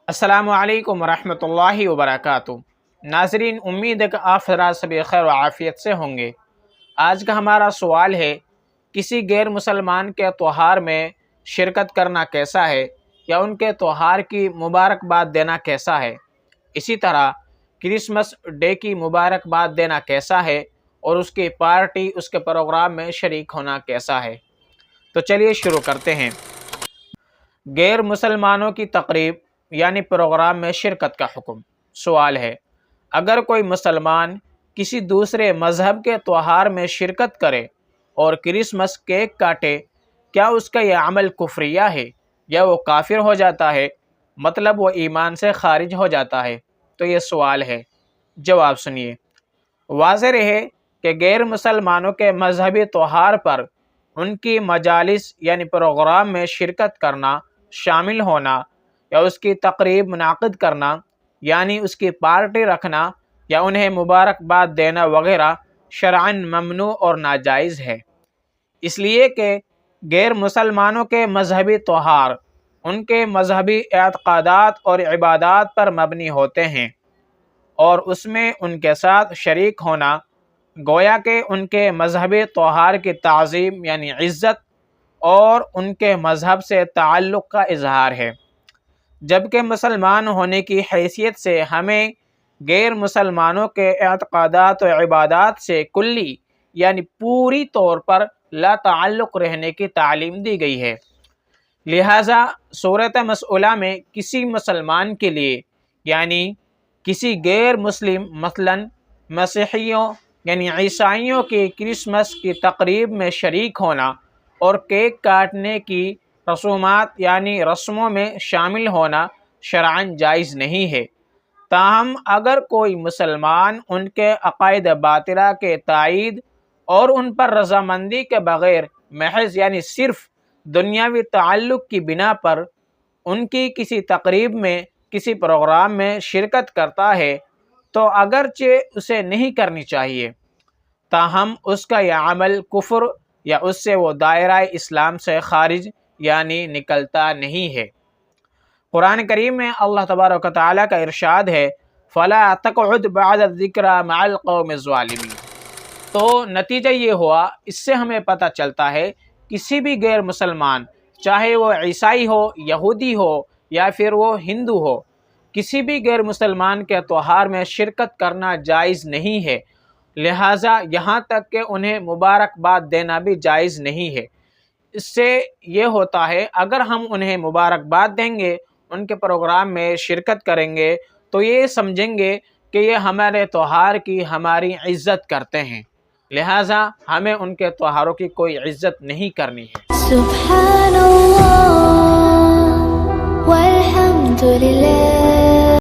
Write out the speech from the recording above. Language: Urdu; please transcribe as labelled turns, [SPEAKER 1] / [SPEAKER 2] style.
[SPEAKER 1] السلام علیکم ورحمۃ اللہ وبرکاتہ۔ ناظرین، امید ہے کہ آپ حضرات سب خیر و عافیت سے ہوں گے۔ آج کا ہمارا سوال ہے، کسی غیر مسلمان کے تہوار میں شرکت کرنا کیسا ہے، یا ان کے تہوار کی مبارکباد دینا کیسا ہے؟ اسی طرح کرسمس ڈے کی مبارکباد دینا کیسا ہے، اور اس کی پارٹی، اس کے پروگرام میں شریک ہونا کیسا ہے؟ تو چلیے شروع کرتے ہیں۔ غیر مسلمانوں کی تقریب یعنی پروگرام میں شرکت کا حکم۔ سوال ہے، اگر کوئی مسلمان کسی دوسرے مذہب کے تہوار میں شرکت کرے اور کرسمس کیک کاٹے، کیا اس کا یہ عمل کفریہ ہے، یا وہ کافر ہو جاتا ہے، مطلب وہ ایمان سے خارج ہو جاتا ہے؟ تو یہ سوال ہے۔ جواب سنیے۔ واضح رہے کہ غیر مسلمانوں کے مذہبی تہوار پر ان کی مجالس یعنی پروگرام میں شرکت کرنا، شامل ہونا، یا اس کی تقریب منعقد کرنا یعنی اس کی پارٹی رکھنا یا انہیں مبارکباد دینا وغیرہ شرعاً ممنوع اور ناجائز ہے۔ اس لیے کہ غیر مسلمانوں کے مذہبی تہوار ان کے مذہبی اعتقادات اور عبادات پر مبنی ہوتے ہیں، اور اس میں ان کے ساتھ شریک ہونا گویا کہ ان کے مذہبی تہوار کی تعظیم یعنی عزت اور ان کے مذہب سے تعلق کا اظہار ہے، جبکہ مسلمان ہونے کی حیثیت سے ہمیں غیر مسلمانوں کے اعتقادات و عبادات سے کلی یعنی پوری طور پر لا تعلق رہنے کی تعلیم دی گئی ہے۔ لہٰذا صورت مسئلہ میں کسی مسلمان کے لیے یعنی کسی غیر مسلم مثلاً مسیحیوں یعنی عیسائیوں کی کرسمس کی تقریب میں شریک ہونا اور کیک کاٹنے کی رسومات یعنی رسموں میں شامل ہونا شرعاً جائز نہیں ہے۔ تاہم اگر کوئی مسلمان ان کے عقائد باطلہ کے تائید اور ان پر رضامندی کے بغیر محض یعنی صرف دنیاوی تعلق کی بنا پر ان کی کسی تقریب میں، کسی پروگرام میں شرکت کرتا ہے، تو اگرچہ اسے نہیں کرنی چاہیے، تاہم اس کا یہ عمل کفر یا اس سے وہ دائرہ اسلام سے خارج یعنی نکلتا نہیں ہے۔ قرآن کریم میں اللہ تبارک و تعالیٰ کا ارشاد ہے، فَلَا تَقْعُدْ بَعْدَ الذِّكْرَىٰ مَعَ الْقَوْمِ الظَّالِمِينَ۔ تو نتیجہ یہ ہوا، اس سے ہمیں پتہ چلتا ہے کسی بھی غیر مسلمان، چاہے وہ عیسائی ہو، یہودی ہو، یا پھر وہ ہندو ہو، کسی بھی غیر مسلمان کے تہوار میں شرکت کرنا جائز نہیں ہے۔ لہٰذا یہاں تک کہ انہیں مبارکباد دینا بھی جائز نہیں ہے۔ اس سے یہ ہوتا ہے، اگر ہم انہیں مبارکباد دیں گے، ان کے پروگرام میں شرکت کریں گے، تو یہ سمجھیں گے کہ یہ ہمارے تہوار کی ہماری عزت کرتے ہیں، لہٰذا ہمیں ان کے تہواروں کی کوئی عزت نہیں کرنی ہے۔ سبحان اللہ۔